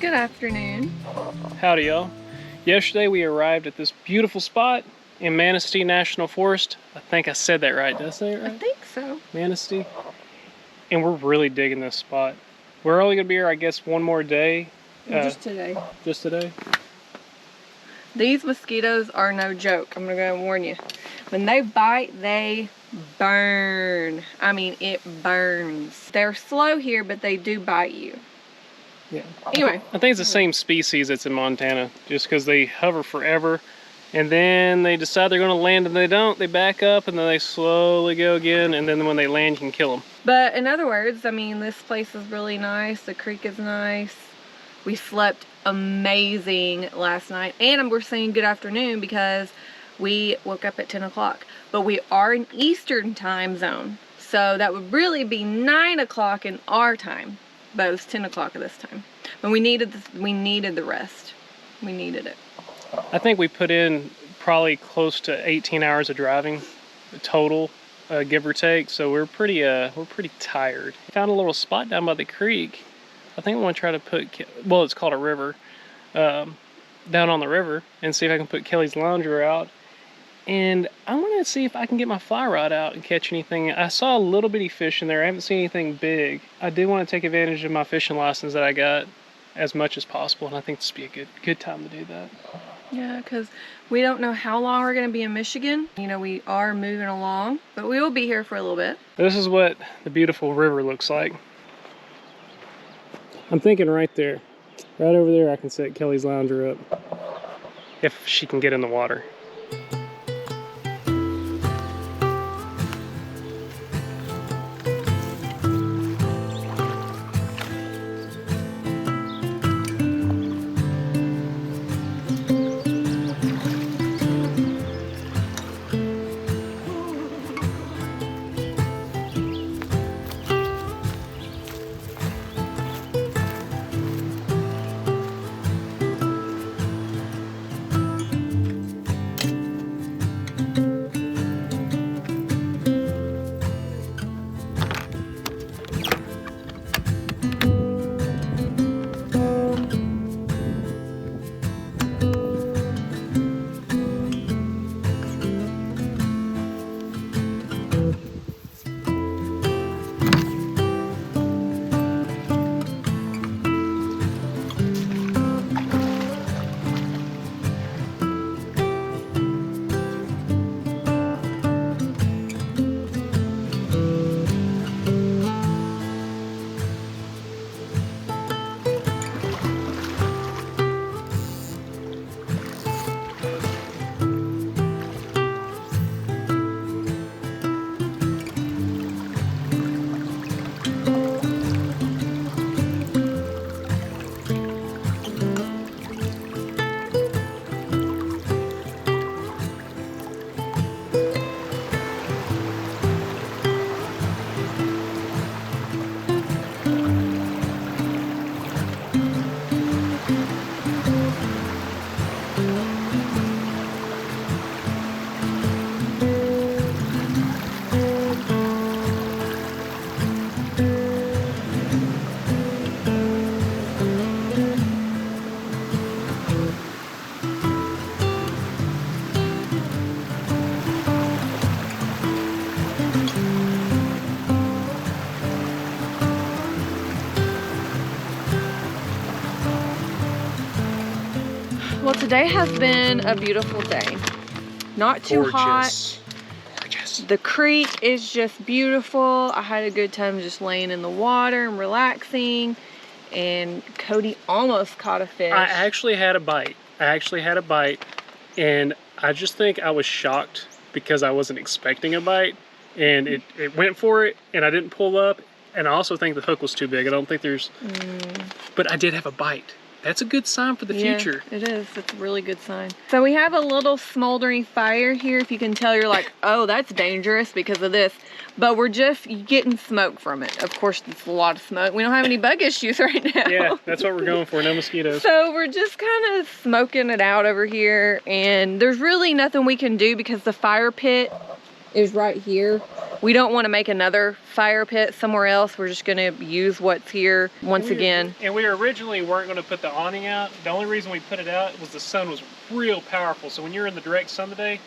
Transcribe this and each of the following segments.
Good afternoon. Howdy, y'all. Yesterday we arrived at this beautiful spot in Manistee National Forest. I think I said that right. Did I say it right? I think so. Manistee. And we're really digging this spot. We're only going to be here, I guess, one more day. Just today. Just today? These mosquitoes are no joke. I'm going to warn you. When they bite, they burn. I mean, it burns. They're slow here, but they do bite you. Yeah. Anyway. I think it's the same species that's in Montana, just because they hover forever. And then they decide they're going to land and they don't. They back up and then they slowly go again. And then when they land, you can kill them. But in other words, I mean, this place is really nice. The creek is nice. We slept amazing last night. And we're saying good afternoon because we woke up at 10 o'clock. But we are in Eastern time zone. So that would really be 9 o'clock in our time. But it was 10 o'clock at this time. But we needed the rest. We needed it. I think we put in probably close to 18 hours of driving total, give or take. So we're pretty tired. Found a little spot down by the creek. I think I want to try to put, well, it's called a river, down on the river, and see if I can put Kelly's lounger out. And I want to see if I can get my fly rod out and catch anything. I saw a little bitty fish in there. I haven't seen anything big. I do want to take advantage of my fishing license that I got as much as possible, and I think this would be a good time to do that. Yeah, because we don't know how long we're going to be in Michigan. You know, we are moving along, but we will be here for a little bit. This is what the beautiful river looks like. I'm thinking right there. Right over there I can set Kelly's lounger up. If she can get in the water. Well, today has been a beautiful day. Not too hot. Gorgeous. The creek is just beautiful. I had a good time just laying in the water and relaxing. And Cody almost caught a fish. I actually had a bite. And I just think I was shocked because I wasn't expecting a bite. And it went for it, and I didn't pull up. And I also think the hook was too big. I don't think there's... But I did have a bite. That's a good sign for the future. It is. It's a really good sign. So we have a little smoldering fire here. If you can tell, you're like, oh, that's dangerous because of this. But we're just getting smoke from it. Of course, it's a lot of smoke. We don't have any bug issues right now. Yeah, that's what we're going for. No mosquitoes. So we're just kind of smoking it out over here. And there's really nothing we can do because the fire pit is right here. we don't want to make another fire pit somewhere else. We're just going to use what's here once again. And we originally weren't going to put the awning out. The only reason we put it out was the sun was real powerful. So when you're in the direct sun today,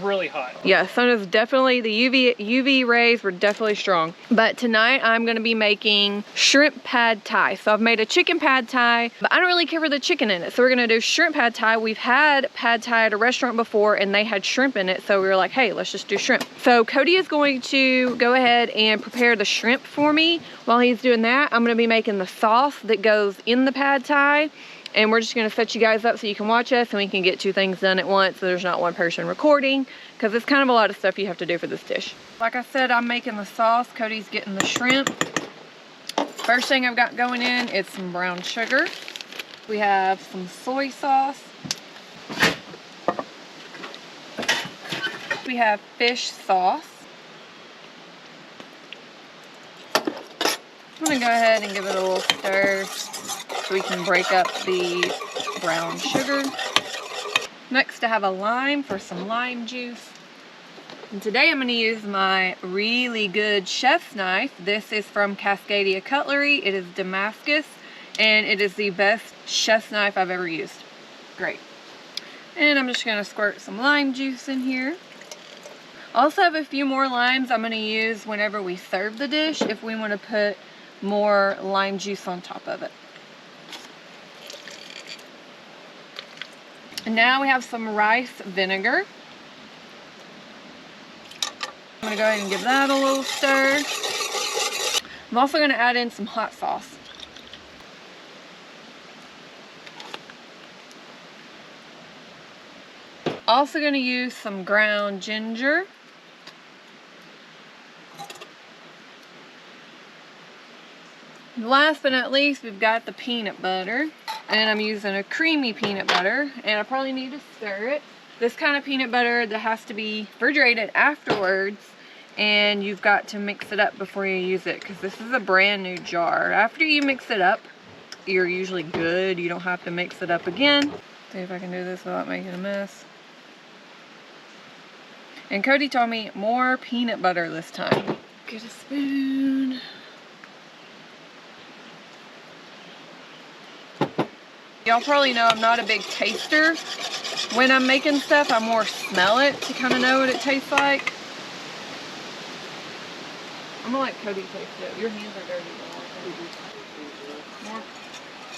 really hot. Yeah, sun is definitely, the UV rays were definitely strong. But tonight I'm gonna be making shrimp pad thai. So I've made a chicken pad thai, but I don't really care for the chicken in it. So we're gonna do shrimp pad thai. We've had pad thai at a restaurant before and they had shrimp in it. So we were like, hey, let's just do shrimp. So Cody is going to go ahead and prepare the shrimp for me. While he's doing that, I'm gonna be making the sauce that goes in the pad thai. And we're just gonna set you guys up so you can watch us and we can get two things done at once so there's not one person recording, because it's kind of a lot of stuff you have to do for this dish. Like I said, I'm making the sauce. Cody's getting the shrimp. First thing I've got going in is some brown sugar. We have some soy sauce. We have fish sauce. I'm gonna go ahead and give it a little stir so we can break up the brown sugar. Next, I have a lime for some lime juice. And today I'm going to use my really good chef's knife. This is from Cascadia Cutlery. It is Damascus, and it is the best chef's knife I've ever used. Great. And I'm just going to squirt some lime juice in here. I also have a few more limes I'm going to use whenever we serve the dish if we want to put more lime juice on top of it. And now we have some rice vinegar. I'm gonna go ahead and give that a little stir. I'm also gonna add in some hot sauce. Also gonna use some ground ginger. Last but not least, we've got the peanut butter. And I'm using a creamy peanut butter, and I probably need to stir it. This kind of peanut butter that has to be refrigerated afterwards, and you've got to mix it up before you use it, because this is a brand new jar. After you mix it up, you're usually good. You don't have to mix it up again. See if I can do this without making a mess. And Cody told me more peanut butter this time. Get a spoon. Y'all probably know I'm not a big taster. When I'm making stuff, I more smell it to kind of know what it tastes like. I'm gonna let Cody taste it. Your hands are dirty. More.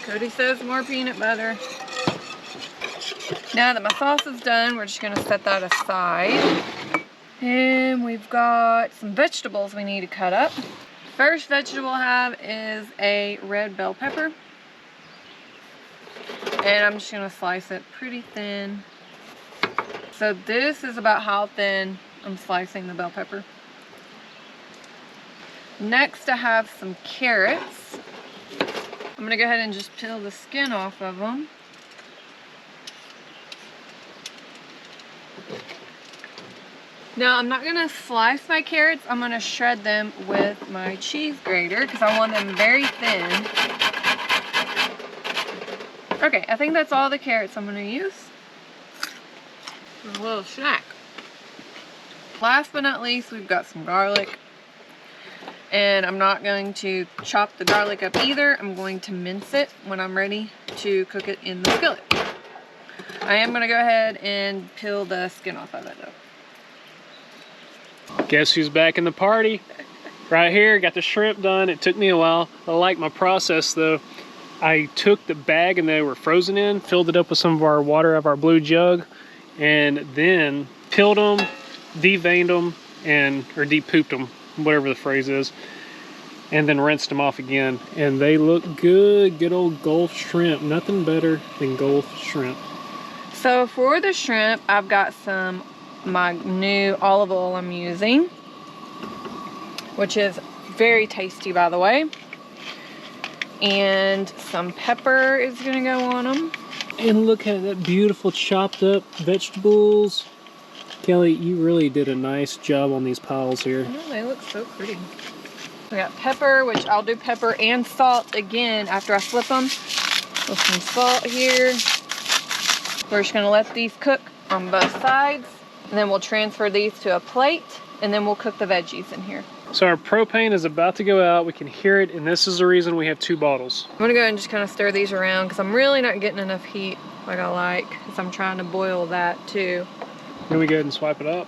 Cody says more peanut butter. Now that my sauce is done, we're just gonna set that aside. And we've got some vegetables we need to cut up. First vegetable I have is a red bell pepper. And I'm just gonna slice it pretty thin. So this is about how thin I'm slicing the bell pepper. Next I have some carrots. I'm gonna go ahead and just peel the skin off of them. Now I'm not gonna slice my carrots, I'm gonna shred them with my cheese grater because I want them very thin. Okay, I think that's all the carrots I'm gonna use. A little snack. Last but not least, we've got some garlic. And I'm not going to chop the garlic up either. I'm going to mince it when I'm ready to cook it in the skillet. I am gonna go ahead and peel the skin off of it though. Guess who's back in the party? Right here, got the shrimp done. It took me a while. I like my process though. I took the bag and they were frozen in, filled it up with some of our water out of our blue jug, and then peeled them, deveined them, or de-pooped them, whatever the phrase is, and then rinsed them off again. And they look good, good old Gulf shrimp. Nothing better than Gulf shrimp. So for the shrimp, I've got my new olive oil I'm using, which is very tasty by the way. And some pepper is gonna go on them. And look at that beautiful chopped up vegetables. Kelly, you really did a nice job on these piles here. I know, they look so pretty. We got pepper, which I'll do pepper and salt again after I flip them. With some salt here. We're just gonna let these cook on both sides. And then we'll transfer these to a plate and then we'll cook the veggies in here. So our propane is about to go out. We can hear it, and this is the reason we have 2 bottles. I'm gonna go ahead and just kind of stir these around because I'm really not getting enough heat like I like, because I'm trying to boil that too. Then we go ahead and swipe it up.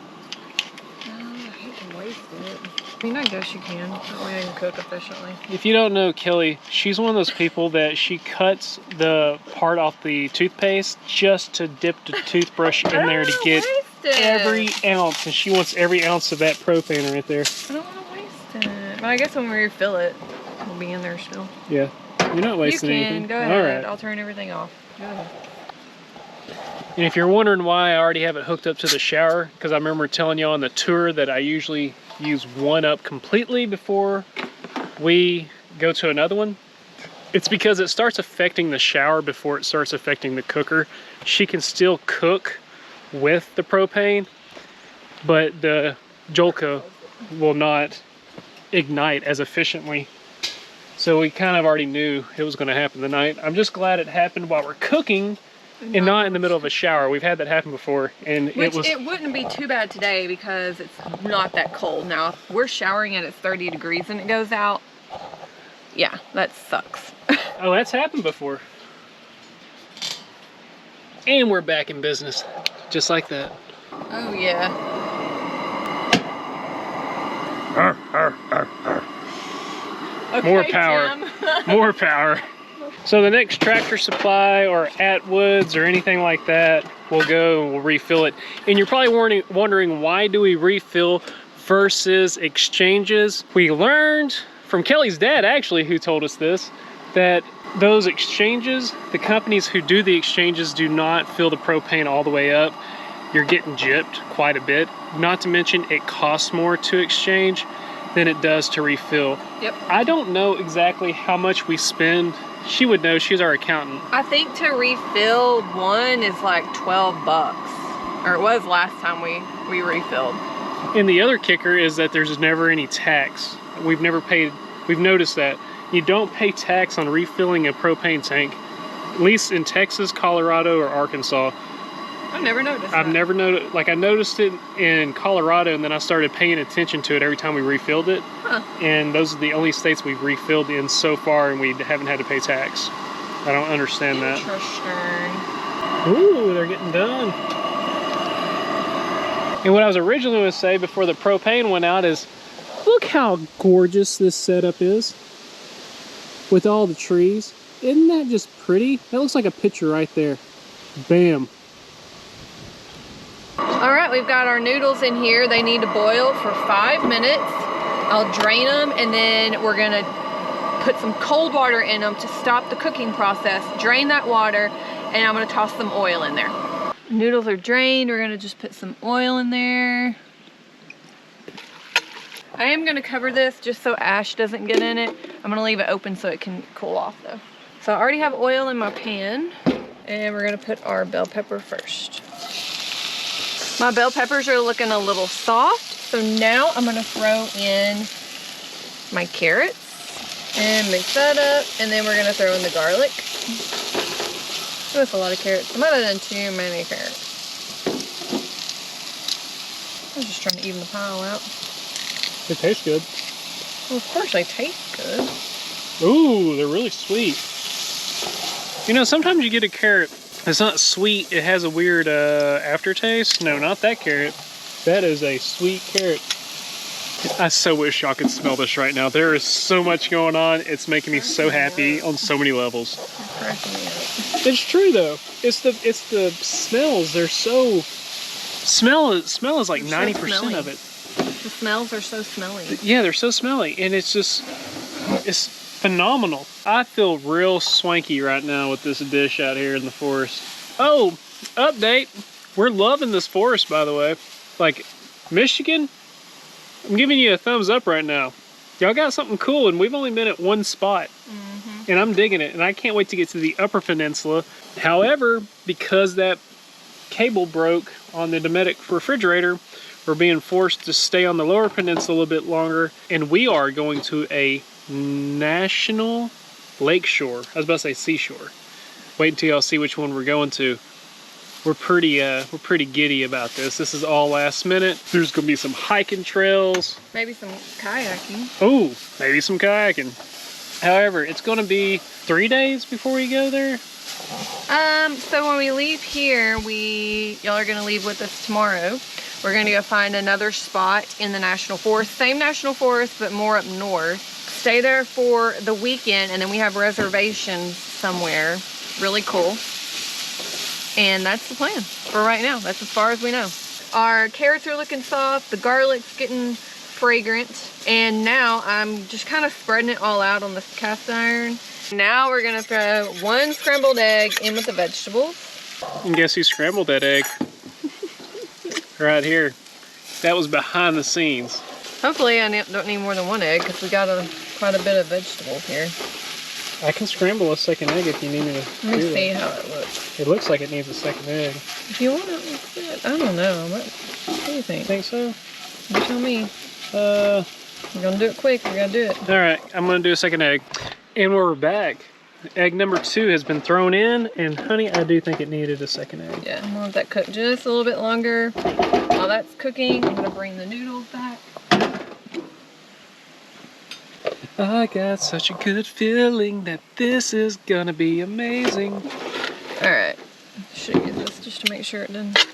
Oh, I hate to waste it. I mean, I guess you can. That way I can cook efficiently. If you don't know Kelly, she's one of those people that she cuts the part off the toothpaste just to dip the toothbrush in there to get every ounce, and she wants every ounce of that propane right there. I don't want to waste it. But I guess when we refill it, it'll be in there still. Yeah, you're not wasting anything. You can, go ahead. All right. I'll turn everything off. Go ahead. And if you're wondering why I already have it hooked up to the shower, because I remember telling you on the tour that I usually use one up completely before we go to another one. It's because it starts affecting the shower before it starts affecting the cooker. She can still cook with the propane, but the Jolka will not ignite as efficiently. So we kind of already knew it was going to happen tonight. I'm just glad it happened while we're cooking and not in the middle of a shower. We've had that happen before, and it wouldn't be too bad today because it's not that cold. Now, if we're showering and it's 30 degrees and it goes out, yeah, that sucks. Oh, that's happened before. And we're back in business, just like that. Oh, yeah. Okay, more power. More power. So the next Tractor Supply or Atwoods or anything like that, we'll go and we'll refill it. And you're probably wondering why do we refill versus exchanges? We learned from Kelly's dad, actually, who told us this, that those exchanges, the companies who do the exchanges do not fill the propane all the way up. You're getting gypped quite a bit. Not to mention it costs more to exchange than it does to refill. Yep. I don't know exactly how much we spend. She would know, she's our accountant. I think to refill one is like 12 bucks. Or it was last time we refilled. And the other kicker is that there's never any tax. We've noticed that. You don't pay tax on refilling a propane tank, at least in Texas, Colorado, or Arkansas. I've never noticed that. I've never noticed, like I noticed it in Colorado, and then I started paying attention to it every time we refilled it. Huh. And those are the only states we've refilled in so far, and we haven't had to pay tax. I don't understand that. Ooh, they're getting done. And what I was originally going to say before the propane went out is, look how gorgeous this setup is with all the trees. Isn't that just pretty? That looks like a picture right there. Bam. All right, we've got our noodles in here. They need to boil for 5 minutes. I'll drain them, and then we're gonna put some cold water in them to stop the cooking process. Drain that water, and I'm gonna toss some oil in there. Noodles are drained. We're gonna just put some oil in there. I am gonna cover this just so ash doesn't get in it. I'm gonna leave it open so it can cool off though. So I already have oil in my pan, and we're gonna put our bell pepper first. My bell peppers are looking a little soft, so now I'm gonna throw in my carrots and mix that up, and then we're gonna throw in the garlic. Oh, that's a lot of carrots. I might have done too many carrots. I'm just trying to even the pile out. They taste good. Well, of course they taste good. Ooh, they're really sweet. You know, sometimes you get a carrot, it's not sweet, it has a weird aftertaste. No, not that carrot. That is a sweet carrot. I so wish y'all could smell this right now. There is so much going on. It's making me so happy on so many levels. It's true though. It's the smells. They're so smell is like 90% of it. The smells are so smelly. Yeah, they're so smelly, and it's phenomenal. I feel real swanky right now with this dish out here in the forest. Oh, update. We're loving this forest, by the way. Like, Michigan, I'm giving you a thumbs up right now. Y'all got something cool, and we've only been at one spot. And I'm digging it, and I can't wait to get to the Upper Peninsula. However, because that cable broke on the Dometic refrigerator, we're being forced to stay on the Lower Peninsula a bit longer, and we are going to a national lakeshore. I was about to say seashore. Wait until y'all see which one we're going to. we're pretty giddy about this. This is all last minute. There's gonna be some hiking trails. Maybe some kayaking. Oh, maybe some kayaking. However, it's gonna be 3 days before we go there. So when we leave here, y'all are gonna leave with us tomorrow. We're gonna go find another spot in the National Forest. Same National Forest, but more up north. Stay there for the weekend, and then we have reservations somewhere. Really cool. And that's the plan for right now. That's as far as we know. Our carrots are looking soft. The garlic's getting fragrant. And now I'm just kind of spreading it all out on the cast iron. Now we're gonna throw 1 scrambled egg in with the vegetables. And guess who scrambled that egg? Right here. That was behind the scenes. Hopefully I don't need more than 1 egg because we got quite a bit of vegetables here. I can scramble a second egg if you need me to. Let me see how it looks. It looks like it needs a second egg. If you want it, let's do it. I don't know. What do you think? Think so? You tell me. We're gonna do it quick. We gotta do it. All right, I'm gonna do a second egg. And we're back. Egg number 2 has been thrown in, and honey, I do think it needed a second egg. Yeah, I'm gonna let that cook just a little bit longer. While that's cooking, I'm gonna bring the noodles back. I got such a good feeling that this is gonna be amazing. All right, should use this just to make sure it doesn't.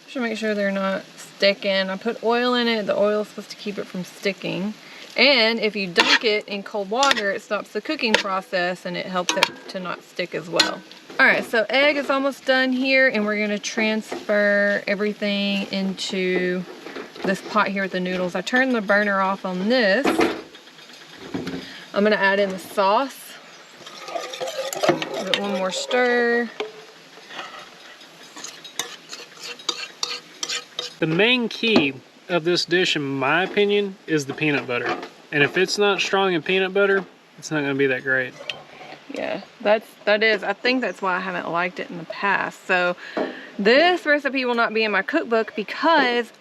Should make sure they're not sticking. I put oil in it. The oil is supposed to keep it from sticking. And if you dunk it in cold water, it stops the cooking process and it helps it to not stick as well. All right, so egg is almost done here, and we're gonna transfer everything into this pot here with the noodles. I turned the burner off on this. I'm gonna add in the sauce. Give it 1 more stir. The main key of this dish, in my opinion, is the peanut butter. And if it's not strong in peanut butter, it's not gonna be that great. Yeah, I think that's why I haven't liked it in the past. So this recipe will not be in my cookbook because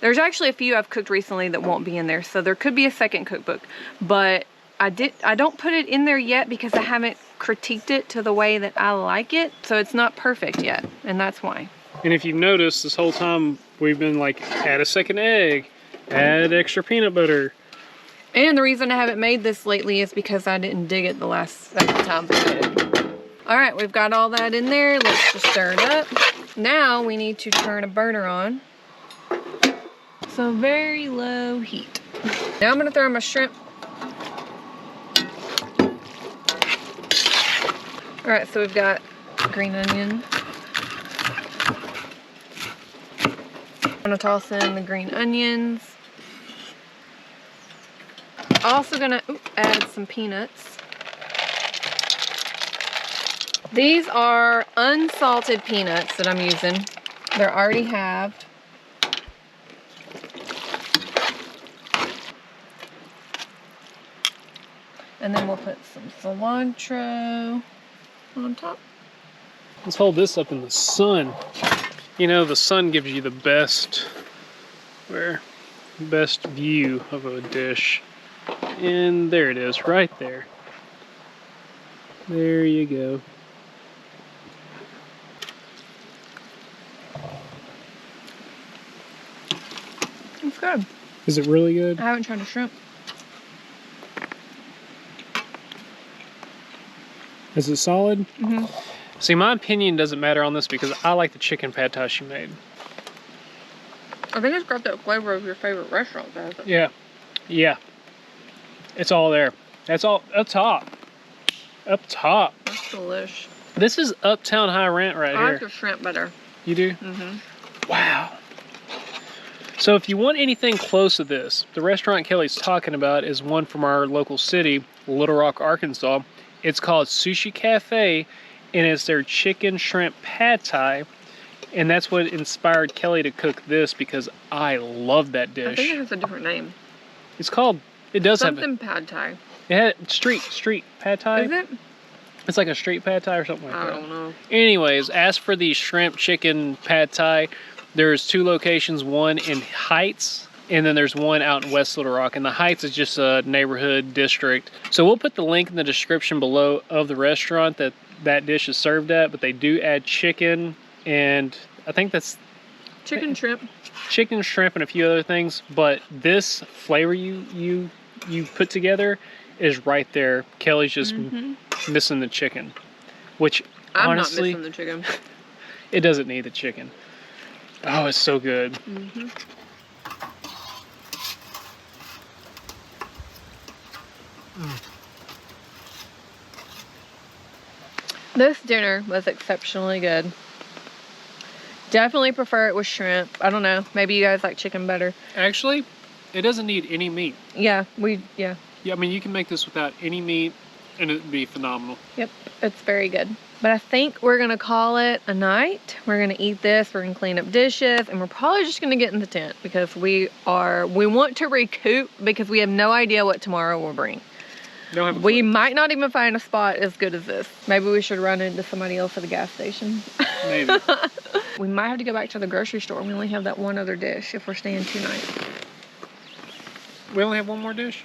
there's actually a few I've cooked recently that won't be in there. So there could be a second cookbook, but I don't put it in there yet because I haven't critiqued it to the way that I like it. So it's not perfect yet, and that's why. And if you've noticed, this whole time we've been like, add a second egg, add extra peanut butter. And the reason I haven't made this lately is because I didn't dig it the last several times I did it. All right, we've got all that in there. Let's just stir it up. Now we need to turn a burner on. So very low heat. Now I'm gonna throw my shrimp. All right, so we've got green onion. I'm gonna toss in the green onions. Also gonna add some peanuts. These are unsalted peanuts that I'm using. They're already halved. And then we'll put some cilantro on top. Let's hold this up in the sun. You know, the sun gives you the best view of a dish. And there it is, right there. There you go. It's good. Is it really good? I haven't tried a shrimp. Is it solid? Mm-hmm. See, my opinion doesn't matter on this because I like the chicken pad thai she made. I think it's got that flavor of your favorite restaurant, does it? Yeah. Yeah. It's all there. That's all up top. Up top. That's delish. This is Uptown High Rent right I here. like the shrimp better. You do? Mm-hmm. Wow. So if you want anything close to this, the restaurant Kellie's talking about is one from our local city, Little Rock, Arkansas. It's called Sushi Cafe, and it's their chicken shrimp pad thai. And that's what inspired Kellie to cook this because I love that dish. I think it has a different name. It's called, it does Something have pad thai. it had street pad thai. Is it? It's like a street pad thai or something like that. I don't know. Anyways, as for the shrimp chicken pad thai, there's 2 locations, one in Heights, and then there's one out in West Little Rock. And the Heights is just a neighborhood district. So we'll put the link in the description below of the restaurant that dish is served at, but they do add chicken and I think that's Chicken, shrimp. chicken, shrimp, and a few other things. But this flavor you put together is right there. Kellie's just missing the chicken, which I'm honestly, not missing the chicken. it doesn't need the chicken. Oh, it's so good. This dinner was exceptionally good. Definitely prefer it with shrimp. I don't know. Maybe you guys like chicken better. Actually, it doesn't need any meat. Yeah, Yeah, I mean, you can make this without any meat, and it'd be phenomenal. Yep, it's very good. But I think we're gonna call it a night. We're gonna eat this, we're gonna clean up dishes, and we're probably just gonna get in the tent because we want to recoup because we have no idea what tomorrow will bring. We might not even find a spot as good as this. Maybe we should run into somebody else at a gas station. Maybe. We might have to go back to the grocery store. We only have that one other dish if we're staying 2 nights. We only have one more dish?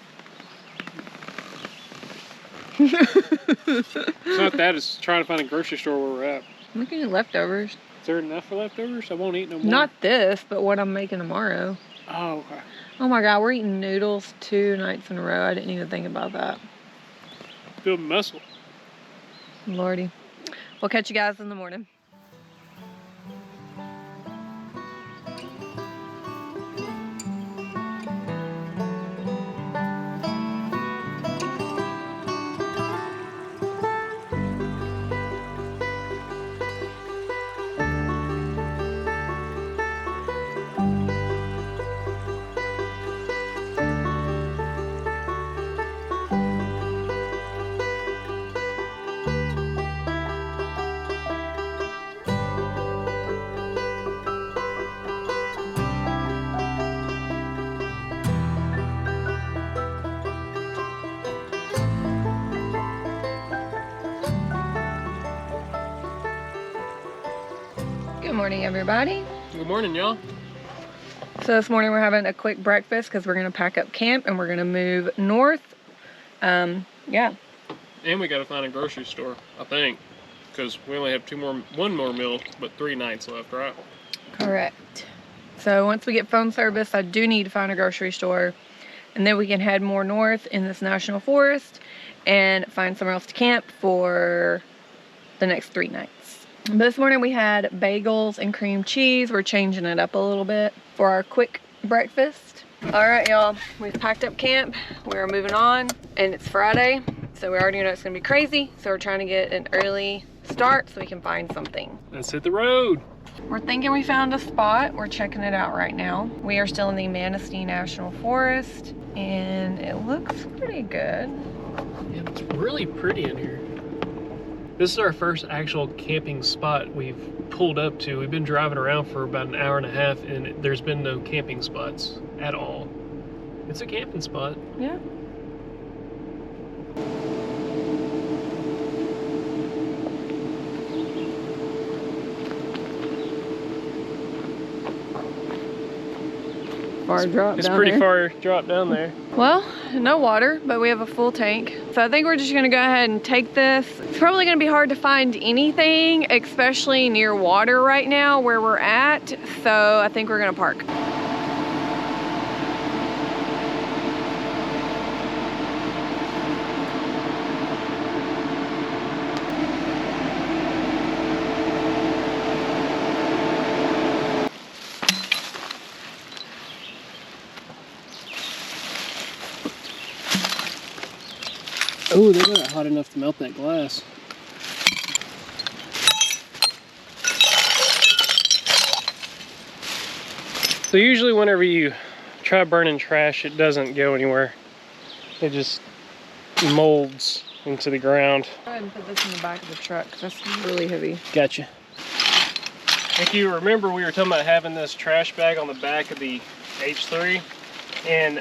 It's not that, it's trying to find a grocery store where we're at. I'm looking at leftovers. Is there enough for leftovers? I won't eat no more. Not this, but what I'm making tomorrow. Oh, okay. Oh my God, we're eating noodles 2 nights in a row. I didn't even think about that. Build muscle. Lordy. We'll catch you guys in the morning. Good morning, everybody. Good morning, y'all. So this morning we're having a quick breakfast because we're going to pack up camp and we're going to move north. Yeah. And we gotta find a grocery store, I think. Because we only have one more meal, but 3 nights left, right? Correct. So once we get phone service, I do need to find a grocery store. And then we can head more north in this national forest and find somewhere else to camp for the next 3 nights. This morning we had bagels and cream cheese. We're changing it up a little bit for our quick breakfast. All right, y'all, we've packed up camp. We're moving on, and it's Friday, so we already know it's gonna be crazy. So we're trying to get an early start so we can find something. Let's hit the road. We're thinking we found a spot. We're checking it out right now. We are still in the Manistee National Forest, and it looks pretty good. Yeah, it's really pretty in here. This is our first actual camping spot we've pulled up to. We've been driving around for about an hour and a half, and there's been no camping spots at all. It's a camping spot. Yeah. Far drop It's down pretty there. far drop down there. Well, no water, but we have a full tank. So I think we're just gonna go ahead and take this. It's probably gonna be hard to find anything, especially near water right now where we're at. So I think we're gonna park. Oh, they got it hot enough to melt that glass. So usually whenever you try burning trash, it doesn't go anywhere. It just molds into the ground. Go ahead and put this in the back of the truck because that's really heavy. Gotcha. If you remember, we were talking about having this trash bag on the back of the H3, and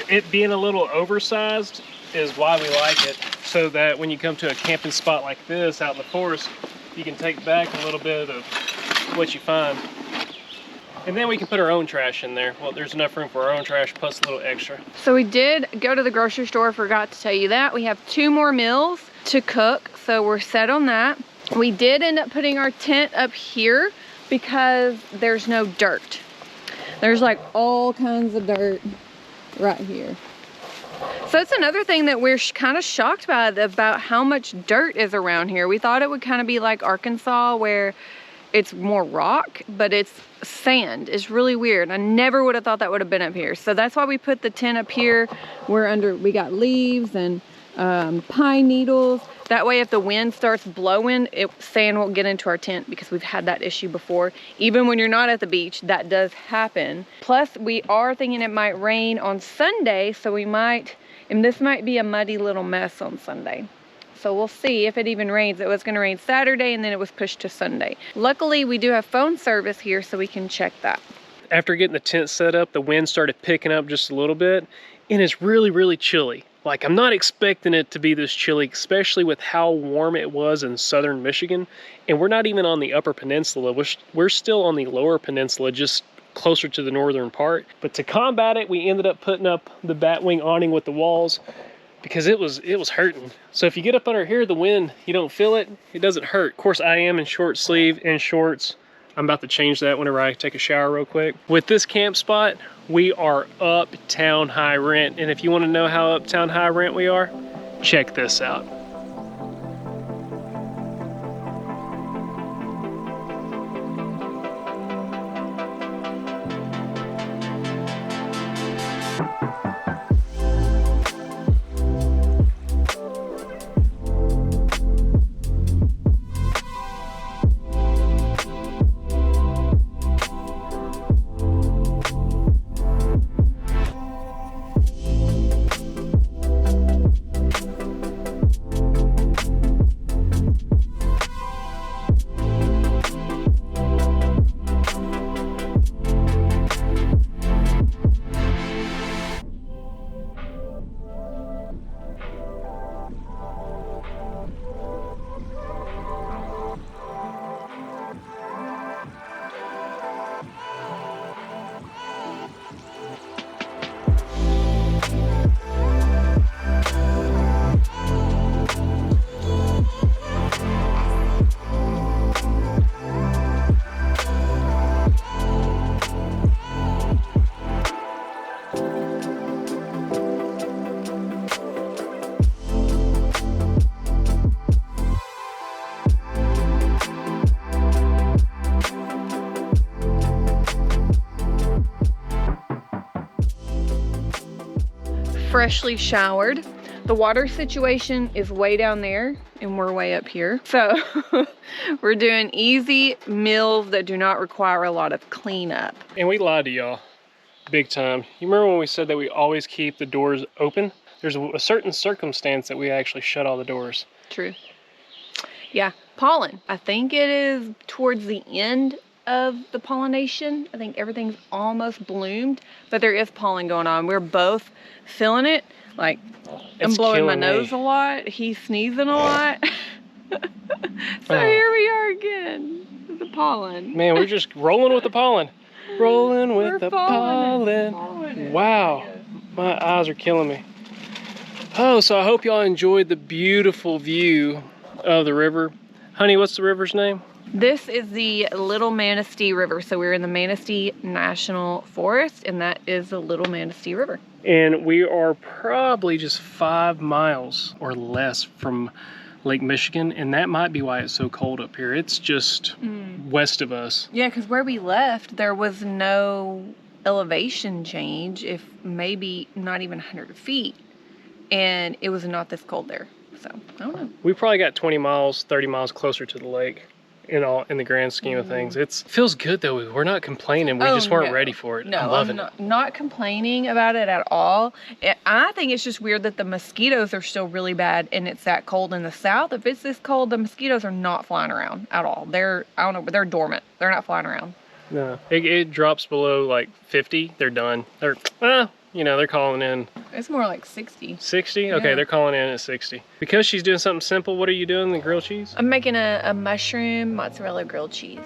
it being a little oversized is why we like it, so that when you come to a camping spot like this out in the forest, you can take back a little bit of what you find. And then we can put our own trash in there. Well, there's enough room for our own trash plus a little extra. So we did go to the grocery store, forgot to tell you that. We have 2 more meals to cook, so we're set on that. We did end up putting our tent up here because there's no dirt. There's like all kinds of dirt right here. So it's another thing that we're kind of shocked by, about how much dirt is around here. We thought it would kind of be like Arkansas where it's more rock, but it's sand. It's really weird. I never would have thought that would have been up here. So that's why we put the tent up here. We got leaves and pine needles. That way if the wind starts blowing, sand won't get into our tent, because we've had that issue before. Even when you're not at the beach, that does happen. Plus, we are thinking it might rain on Sunday, so and this might be a muddy little mess on Sunday. So we'll see if it even rains. It was gonna rain Saturday and then it was pushed to Sunday. Luckily, we do have phone service here, so we can check that. After getting the tent set up, the wind started picking up just a little bit, and it's really, really chilly. Like, I'm not expecting it to be this chilly, especially with how warm it was in southern Michigan. And we're not even on the Upper Peninsula. We're still on the Lower Peninsula, just closer to the northern part. But to combat it, we ended up putting up the batwing awning with the walls, because it was hurting. So if you get up under here, the wind, you don't feel it, it doesn't hurt. Of course, I am in short sleeve and shorts. I'm about to change that whenever I take a shower real quick. With this camp spot, we are uptown high rent. And if you want to know how uptown high rent we are, check this out. Freshly showered. The water situation is way down there and we're way up here. So we're doing easy meals that do not require a lot of cleanup. And we lied to y'all big time. You remember when we said that we always keep the doors open? There's a certain circumstance that we actually shut all the doors. True. Yeah, pollen. I think it is towards the end of the pollination. I think everything's almost bloomed, but there is pollen going on. We're both feeling it. Like, I'm blowing my nose a lot. He's sneezing a lot. So here we are again with the pollen. Man, we're just rolling with the pollen. Rolling with the pollen. Wow, my eyes are killing me. Oh, so I hope y'all enjoyed the beautiful view of the river. Honey, what's the river's name? This is the Little Manistee River. So we're in the Manistee National Forest, and that is the Little Manistee River. And we are probably just 5 miles or less from Lake Michigan, and that might be why it's so cold up here. It's just west of us. Yeah, because where we left, there was no elevation change, if maybe not even 100 feet, and it was not this cold there. So, I don't know. We probably got 20 miles, 30 miles closer to the lake. In the grand scheme of things. It feels good though. We're not complaining. We just weren't ready for it. No, I'm loving I'm not complaining about it at all. I think it's just weird that the mosquitoes are still really bad and it's that cold in the south. If it's this cold, the mosquitoes are not flying around at all. I don't know, but they're dormant. They're not flying around. No, it drops below like 50. They're done. They're they're calling in. It's more like 60. 60? Okay, they're calling in at 60. Because she's doing something simple, what are you doing, the grilled cheese? I'm making a mushroom mozzarella grilled cheese.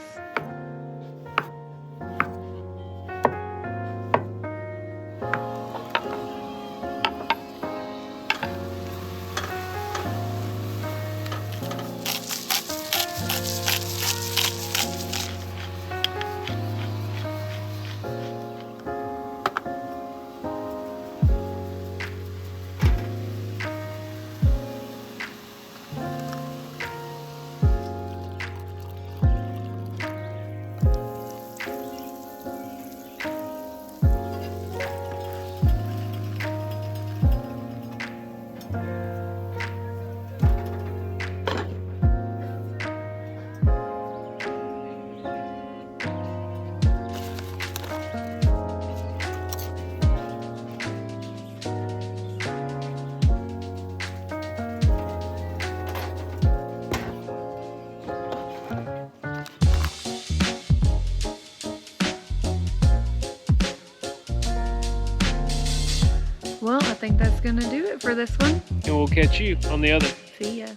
think that's gonna do it for this one. And we'll catch you on the other. See ya.